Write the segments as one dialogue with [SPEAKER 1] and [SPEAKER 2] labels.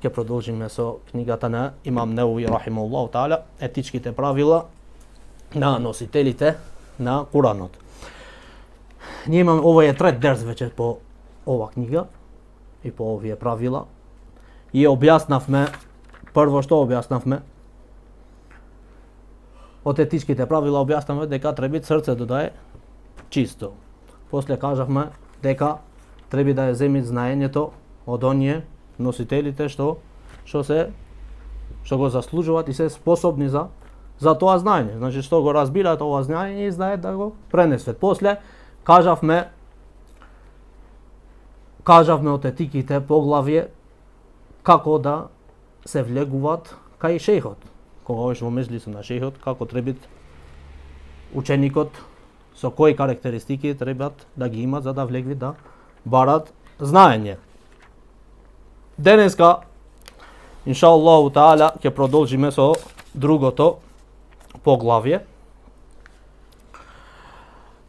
[SPEAKER 1] ќе продолжиме со книгата на Имам Неуви рахимахуллаху таала, етичките правила на носителите на Куранот. Ние имаме, ова е трет дерс веќе по ова книга и по овие правила. И објаснавме, прво што објаснавме, од етичките правила објаснавме дека треба срцето да е чисто. После кажавме дека треба да е земит знаењето од оние носителите што го заслужуваат и се способни за тоа знаење. Значи што го разбираат ова знаење и знаат да го пренесат. После кажавме од етиките поглавје како да се влегуваат кај шејхот. Кога одиш во меџлисот на шејхот, како треба ученикот, со кои карактеристики требат да ги имат за да влегви да барат знаење. Денеска, иншааллаху таала, ќе продолжиме со другото поглавје.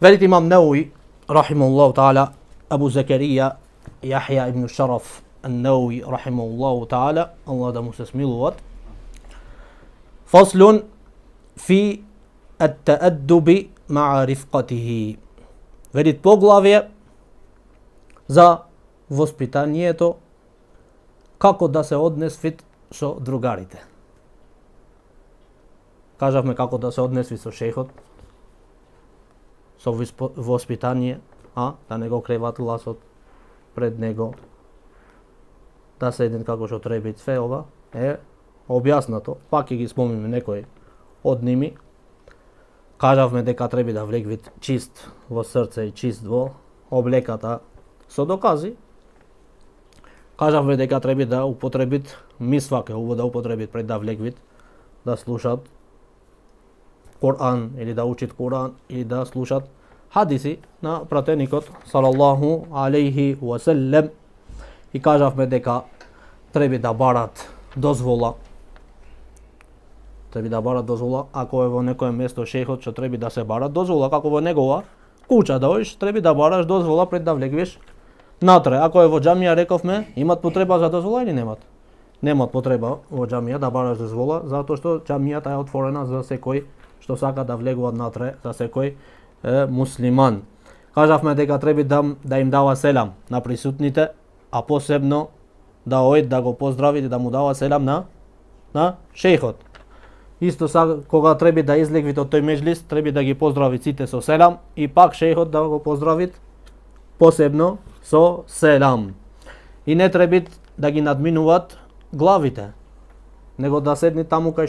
[SPEAKER 1] Велит Имам Неуви рахимахуллаху таала, Абу Закарија Јахја ибн Шараф ан-Неуви рахимахуллаху таала, Allah да му се смилуват. Фаслун фи ат-таъддуби ма'a рифқатихи. Велит поглавје за воспитанието, како да се однесвит со другарите. Кажавме како да се однесви со шејхот, со воспитание, да не го креват гласот пред него, да седен како што треба, све ова е објаснато. Пак ќе ги спомниме некои од ними. Кажавме дека треба да влегвит чист во срце и чист во облеката со докази. Кажавме дека треба да употребит мисвак, да употребит пред да влегвит, да слушат Куран или да учит Куран или да слушат хадиси на пратеникот салаллаху алейхи ва селем. И кажавме дека треба да барат дозвола. Треба да барат дозвола ако е во некое место шејхот што треба да се барат дозвола, како во негова куќа да одиш, треба да бараш дозвола пред да влегвиш натре. Ако е во џамија, рековме, имат потреба за дозвола или немат? Немат потреба во џамија да бараш дозвола, затоа што џамијата е отворена за секој што сака да влегува натре, за секој муслиман. Кажавме дека треба да им дава селам на присутните, а посебно да оид да го поздрави и да му дава селам на шејхот. Исто кога треба да излегвите од тој меџлис, треба да ги поздрави сите со селам и пак шејхот да го поздрави посебно со селам. И не треба да ги надминуваат главите, него да седни таму кај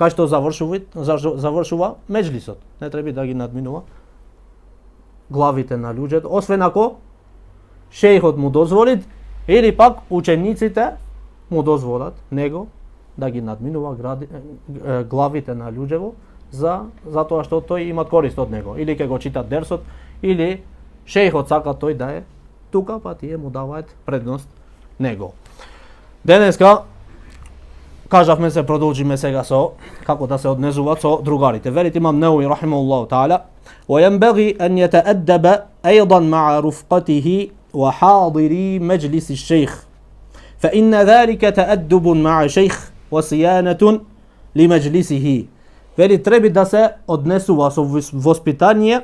[SPEAKER 1] што завршува меџлисот. Не треба да ги надминува главите на луѓето, освен ако шејхот му дозволи или пак учениците му дозволат него да ги надминува главите на луѓево затоа што тој има корист од него. Или ќе го читат дерсот, или шејхот сака тој да е тука, па тие му даваат предност него. Денеска кажавме се продолжиме сега со како да се однесуваат со другарите. Велит Имам Неуви рахимахуллаху таала, وينبغي أن يتأدب أيضا مع رفقته وحاضري مجلس الشيخ فإن ذلك تأدب مع شيخ وصيانة لمجلسه. Вели треба да се однесува со воспитание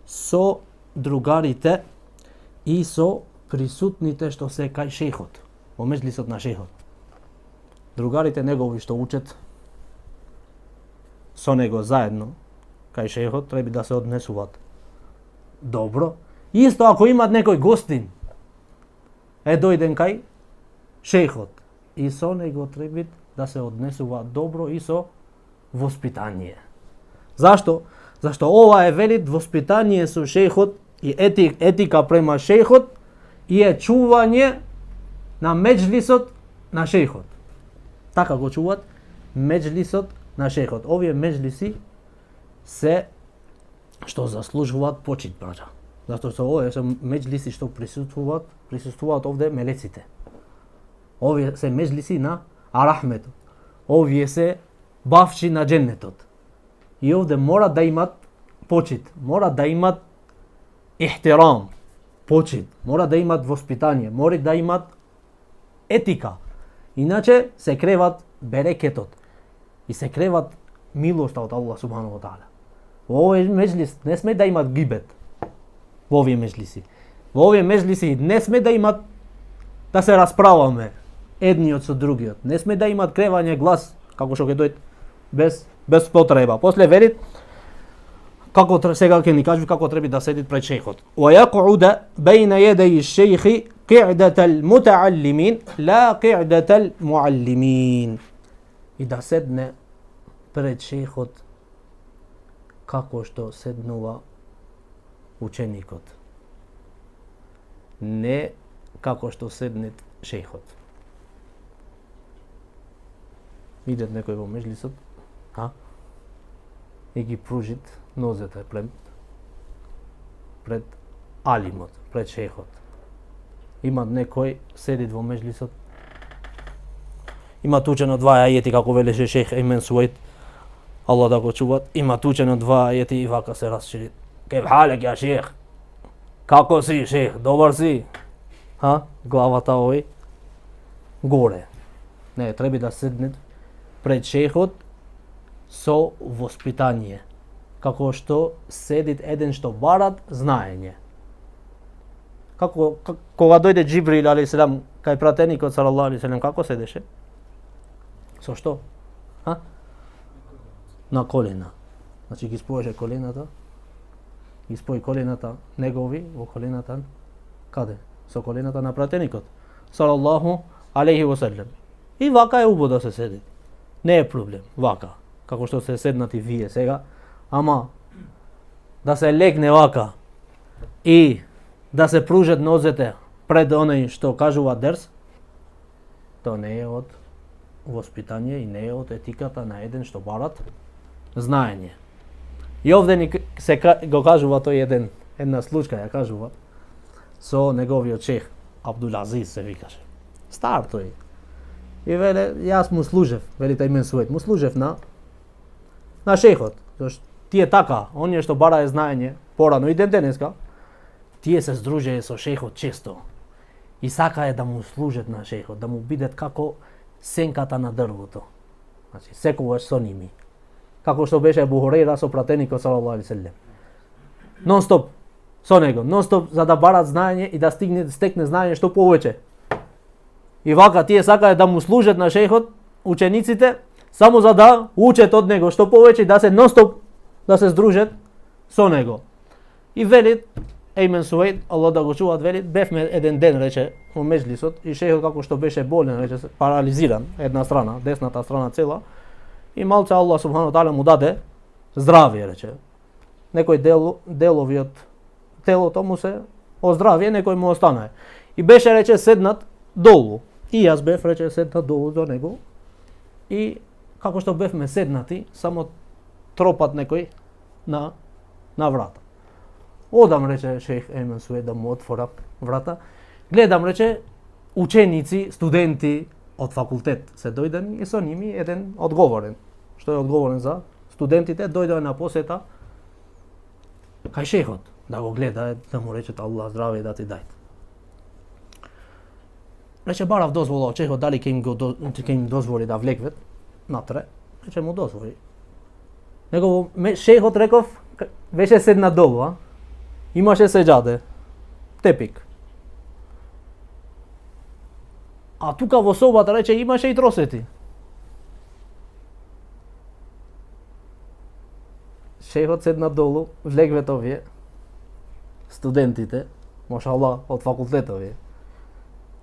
[SPEAKER 1] со другарите и со присутните што се кај шејхот, во меџлисот на шејхот. Другарите негови што учат со него заедно кај шејхот треба да се однесуваат добро. Исто ако имат некој гостин дојден кај шејхот, и со него треба да се однесува добро и со воспитание. Зашто? Зашто ова е велит воспитание со шејхот и етика према шејхот и е чување на меџлисот на шејхот. Така го чуваат меџлисот на шејхот. Овие меџлиси се што заслужуваат почит, браќа. Затоа што овие се меџлиси што присуствуваат овде мелеците. Овие се меџлиси на арахметот. Овие се бавчи на џеннетот. И овде мора да имат почит, мора да имат ихтирам, почит, мора да имат воспитание, мора да имат етика. Иначе се креват берекетот и се креват милоста од Аллах субхану ва таала. Во овој меџлис не сме да имат гибет. Во овие меџлиси. Во овие меџлиси не сме да имат да се расправаме едниот со другиот. Не сме да имат кревање глас како што ќе дојде без потреба. После велит како сега ќе ни кажи како треба да седи пред шејхот. Wa yaq'uda bayna yaday ash-shaykh qi'dat al-muta'allimin la qi'dat al-mu'allimin. И да седне пред шејхот како што седнува ученикот. Не како што седне шејхот. Идет некој во меџлисот, и ги пружит нозете пред алимот, пред шејхот. Има некој седит во меџлисот. Има учено два ајети како велеше шејх Емен Суаид. Аллах да го чуват. Има учено два ајети и вака се расшири. Кај халек ја шејх? Како си шејх? Добар си? Главата овој горе. Не, треба да седне пред шејхот со воспитание. Како што седит еден што барат знаење. Кога дојде Џибрил алейхиселам кај пратеникот салаллаху алейхи селем, како седеше? Со што? На колена. Значи ги споеше колената. Ги спои колената негови во колената каде? Со колената на пратеникот салаллаху алейхи ва селем. И вака е убаво да се седи. Не е проблем, вака. Како што се седнати вие сега, ама да се легне вака и да се пружат нозете пред оној што кажува дерс, то не е од воспитание и не е од етиката на еден што барат знаење. И овде ни се го кажува тој една случка ја кажува со неговиот шех Абдул Азиз се викаше. Стар тој. И веле, јас му служев, вели тај Емен Суаид, му служев на шејхот. Зашто тие така, оние што барае знаење порано и ден денеска, тие се здружеја со шејхот често. И сакае да му служат на шејхот, да му бидат како сенката на дрвото. Значи, секогаш со ними. Како што беше Абу Хурейра со пратеникот салаллаху алейхи селем. Нон-стоп со него, нон-стоп за да барат знаење и да стекне знаење што повеќе. И вака тие сакаат да му служат на шејхот, учениците, само за да учат од него што повеќе, да се нон-стоп да се здружат со него. И вели Емен Суаид, Аллах да го чуват, вели, бевме еден ден, рече, во меџлисот и шејхот како што беше болен, рече, парализиран, една страна, десната страна цела, и малце Аллах субхану таала му даде здравие, рече. Некој делови од телото му се оздравие, некој му останае. И беше, рече, седнат долу. И јас бев, рече, седнат долу до него. И како што бевме седнати, само тропат некој на врата. Одам, рече шејх Емен Суаид, да му отворам врата. Гледам, рече, ученици, студенти од факултет се дојдени и со ними еден одговорен, што е одговорен за студентите, дојде на посета кај шејхот, да го гледа, да му рече Аллах здраве да ти дајте. Рече, барав дозвола од шејхот, дали ќе им дозволи да влегвет натре. Рече, му дозволи. Него шејхот, реков, беше седна долу, имаше седжаде, тепик. А тука во собата, рече, имаше и тросети. Шејхот седна долу, влегвет овие студентите, машаллах, од факултетови.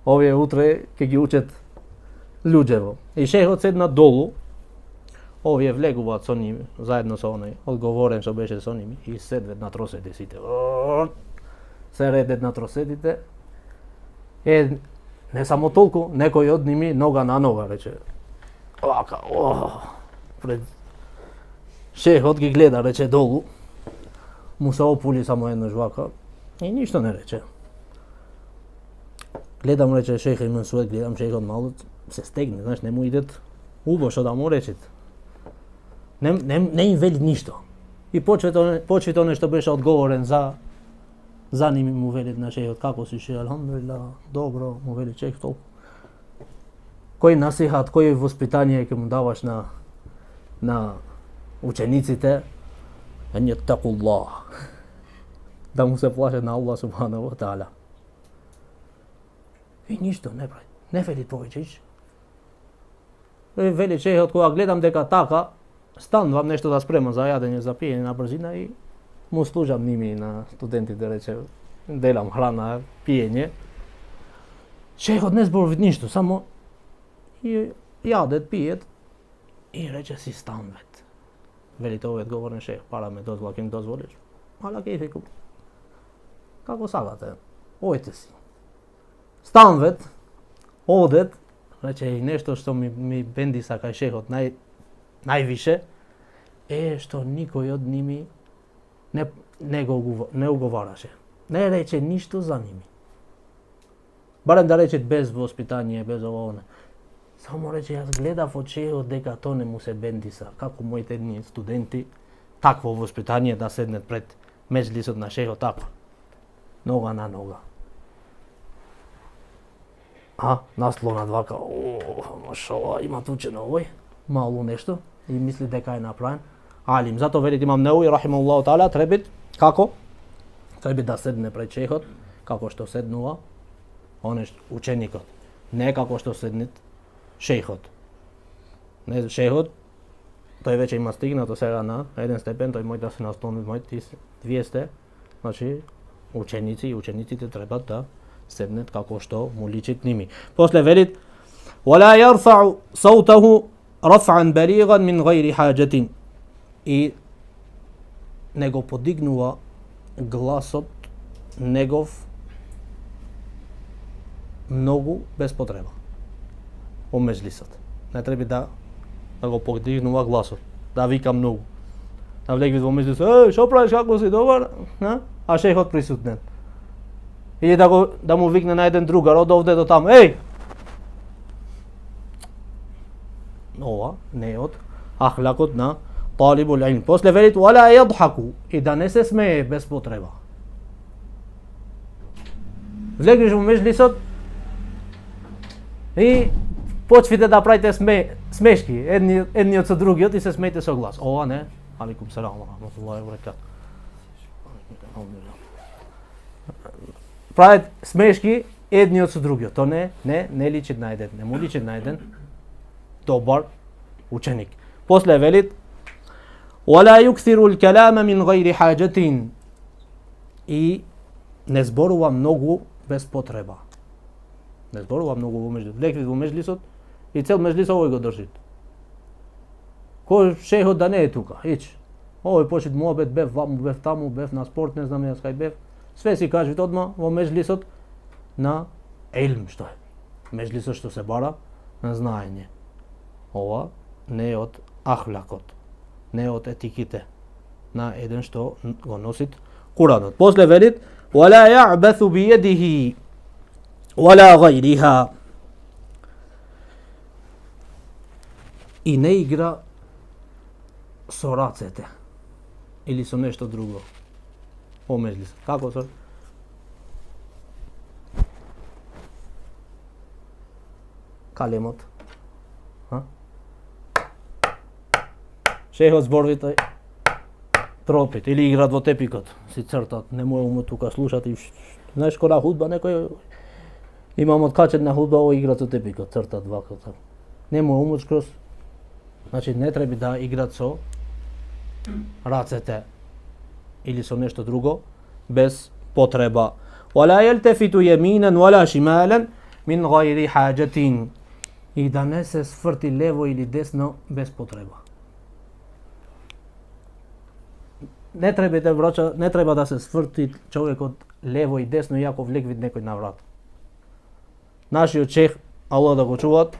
[SPEAKER 1] Овие утре ќе ги учат луѓево. И шејхот седна долу, овие влегуваат со ними, заедно со оној одговорен што беше со ними, и седвет на тросети сите. Се редет на тросетите. Не само толку, некој од ними нога на нога, рече. Вака, пред шејхот ги гледа, рече, долу. Му се опули само еднаш вака и ништо не рече. Гледам, рече шејх Емен Суаид, гледам шејхот мало се стегне, знаеш, не му идет убо што да му речет. Не им вели ништо. И почвите оне што беше одговорен за ними му вели на шејхот, како си шејх, алхамдулилlah, добро, му вели шејх толку. кој насихат, кој воспитание ќе му даваш на учениците, ан яттакуллах, да му се плашат на Аллах субханаху ва таала. И ништо не прави, не вели повеќе. Вели шејхот, кога гледам дека така, станувам нешто да спремам за јадење, за пиење на брзина и му служам ними на студентите, рече, делам храна, пиење. Шејхот не зборува ништо, само и јадет, пиет и рече си станвет. Велите овој одговорен шејх, пара ме дозвола, ке ми дозволиш? Ала кефику. Како сагате? Ојте си. Станвет, одет, рече и нешто што ми бендиса кај шејхот највише е што никој од ними не уговараше. Не рече ништо за ними. Барем да рече без воспитание, без ово. Само рече, јас гледав од шејхот дека то не му се бендиса. Како моите едни студенти, такво воспитание да седнат пред меџлисот на шејхот, така. Нога на нога. Наслонат вака, машала, имат учено овој, мало нешто, и мисли дека е направен. Алим, зато велит имам Неуи, рахимахуллаху таала, треба да седне пред шејхот, како што седнува ученикот. Не како што седнет шејхот. Не шејхот, тој веќе има стигнато сега на еден степен, тој може да се наслони, вие сте, значи, ученици и учениците треба да седнет како што му личит ними. После велит: "Вала јарфау саутаху раф'ан балиган мин ғайри хаџатин." И не го подигнува гласот негов многу без потреба. Во меџлисот. Не треба да го подигнува гласот, да вика многу. Да влезе во меѓлисот, што правиш, како си, добар? А шејхот присутен. Или да му викне на еден другар од овде до таму, Ова не е од ахлакот на талибул илм. После велит: "Вала јадхаку", и да не се смее без потреба. Влегнеш во меџлисот и почвите да правите смешки едниот со другиот и се смеете со глас. Ова не. Алейкум салам ва рахматуллахи ва баракатух. Правят смешки едниот со другиот. То не личи на еден, не му личи на еден добар ученик. После велит: "Вала юксиру ал-калама мин ғайри хаџатин", и не зборува многу без потреба. Не зборува многу во меѓлисот. Влегли во меѓлисот и цел меѓлис овој го држит. Кој шејхот да не е тука, ич. Овој почет муабет, бев ваму, бев таму, бев на спорт, не знам јас кај бев. Све си кажат одма во меѓлисот на илм, што е. Меѓлисот што се бара на знаење. Ова не е од ахлакот, не е од етиките на еден што го носит Куранот. После велит: "Вала ја'батhu би јадихи вала ғайриха", и не игра со рацете или со нешто друго во меѓлисот. Како со калемот? Шејхот зборвите тропит или играт во тепикот, си цртат, не му е умот тука слушат и знаеш кога худба некој имам откачен на худба, овој играт со тепикот, цртат вака така. Не му е умот скроз. Значи не треба да играт со рацете или со нешто друго без потреба. "Вала јалтефиту јаминан вала шималан мин ғайри хаџатин", и да не се сврти лево или десно без потреба. Не треба да се сврти човекот лево и десно иако влегви некој на врат. Нашиот шејх, Аллах да го чуват,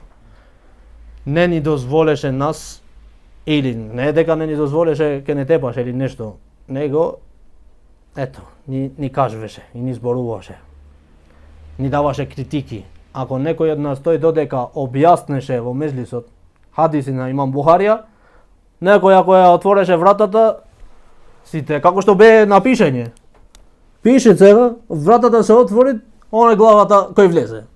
[SPEAKER 1] не ни дозволеше нас, или не дека не ни дозволеше ке не тепаше или нешто, него ни кажуваше и ни зборуваше. Ни даваше критики. Ако некој од нас тој додека објаснеше во меѓлисот хадиси на имам Бухарија, некој ако ја отвореше вратата, сите, како што бе на пишење. Пише сега, вратата се отвори, оне главата кој влезе.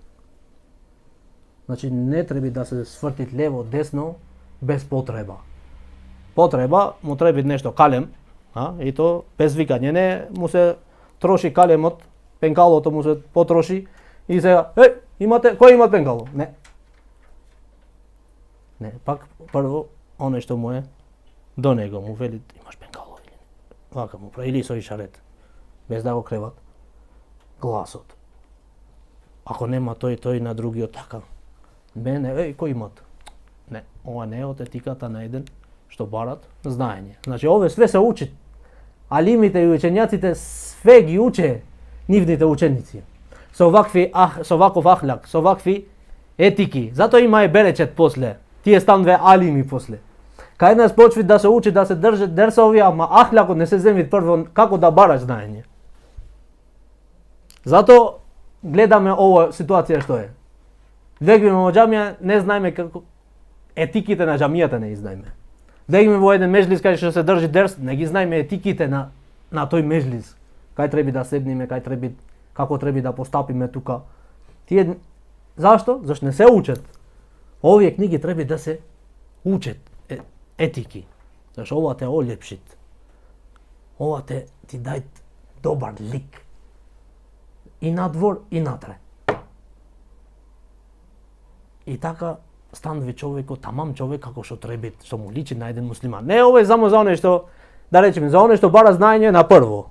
[SPEAKER 1] Значи не треба да се сврти лево, десно без потреба. Потреба му треба нешто калем, и то без викање, не му се троши калемот, пенкалото му се потроши и сега, кој има пенкало? Не. Не, пак прво оној што му е до него му вели имаш пенкало или вака му прави или со ишарет, без да го креват гласот. Ако нема тој на другиот така. Мене, кој имат? Не, ова не е од етиката на еден што барат знаење. Значи овие све се учи. Алимите и учењаците све ги уче нивните ученици. Со ваков ахлак, со вакви етики. Затоа има и беречет после. Тие стануве алими после. Кај нас почви да се учи, да се држат дерсови, ама ахлакот не се земи прво како да бараш знаење. Затоа гледаме ова ситуација што е. Легвиме во џамија, не знаеме како етиките на џамијата не изнаеме. Легвиме во еден меџлис кај што се држи дерс, не ги знаеме етиките на тој меџлис. Кај треба да седниме, како треба да постапиме тука. Тие зашто? Зашто не се учат. Овие книги треба да се учат етики. Зашто ова те олепшит. Ова ти дај добар лик. И надвор и натре. И така станува човекот тамам човек како што треба, што му личи на еден муслиман. Не ова е само за оној што, да речеме, за оној што бара знаење на прво.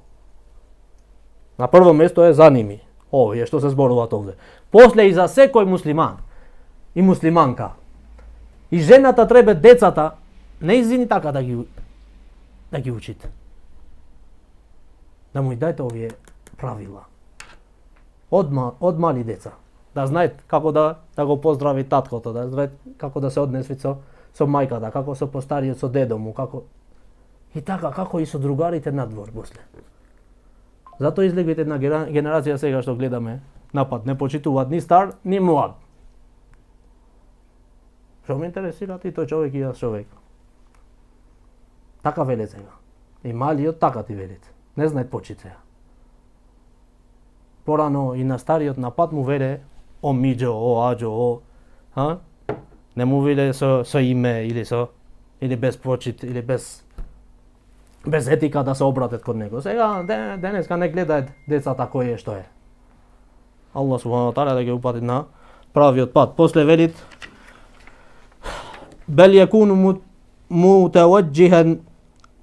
[SPEAKER 1] На прво место е за ними. Овие што се зборуваат овде. После и за секој муслиман и муслиманка. И жената треба децата неизини така да ги учите. Да му и дајте овие правила. Од мали деца. Да знаат како да го поздрави таткото, да знаат како да се однесува со мајката, како со постариот, со дедо му, како и така како и со другарите надвор после. Затоа излегвите една генерација сега што гледаме напад, не почитуваат ни стар, ни млад. Што ме интересира и тој човек и јас човек. Така веле сега. И малиот така ти велит. Не знаат почит сега. Порано и на стариот напад му веле о миџо, о аџо, не му веле со име или без почит или без етика да се обратат кон него. Сега денеска не гледаат децата кој е што е. Аллах субхана тааля да ги упати на правиот пат. После велит бел јакуну мутаваџџихан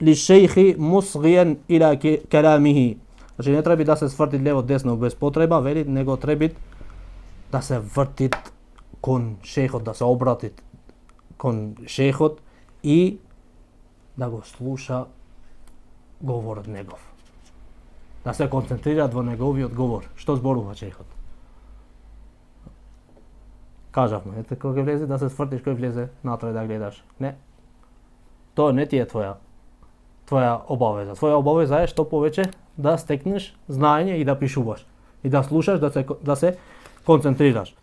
[SPEAKER 1] лишејхи мусгијан ила каламихи. Значи не треба да се сврти лево десно без потреба, вели, него треба да се врти кон шейхот, да се обрати кон шейхот и да го слуша говорот негов. Да се концентрираат во неговиот говор. Што зборува шейхот? Кажавме, ете кога влезе да се свртиш, кој влезе натре да гледаш. Не. Тоа не ти е твоја обавеза. Твоја обавеза е што повеќе да стекнеш знаење и да пишуваш. И да слушаш, да се концентрираш.